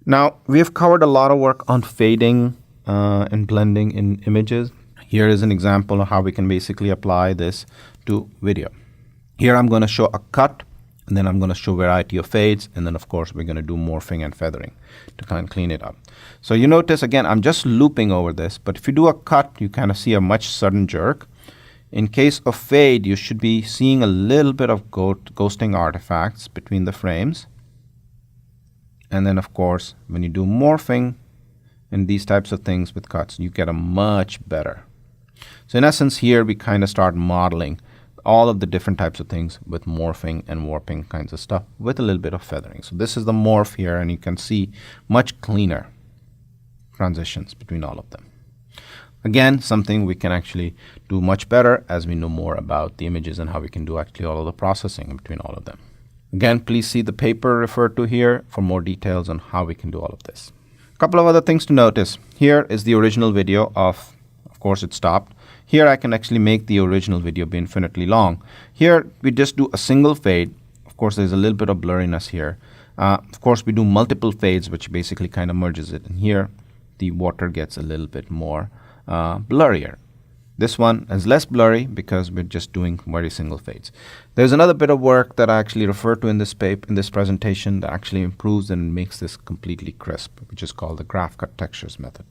Now, we have covered a lot of work on fading and blending in images. Here is an example of how we can basically apply this to video. Here I'm going to show a cut, and then I'm going to show a variety of fades, and then of course we're going to do morphing and feathering to kind of clean it up. So you notice again, I'm just looping over this, but if you do a cut, you kind of see a much sudden jerk. In case of fade, you should be seeing a little bit of ghosting artifacts between the frames. And then of course, when you do morphing and these types of things with cuts, you get a much better. So in essence here, we kind of start modeling all of the different types of things with morphing and warping kinds of stuff with a little bit of feathering. So this is the morph here, and you can see much cleaner transitions between all of them. Again, something we can actually do much better as we know more about the images and how we can do actually all of the processing between all of them. Again, please see the paper referred to here for more details on how we can do all of this. A couple of other things to notice. Here is the original video of course it stopped. Here I can actually make the original video be infinitely long. Here we just do a single fade. Of course there's a little bit of blurriness here. Of course we do multiple fades, which basically kind of merges it. And here the water gets a little bit more blurrier. This one is less blurry because we're just doing very single fades. There's another bit of work that I actually refer to in this presentation that actually improves and makes this completely crisp, which is called the graph cut textures method.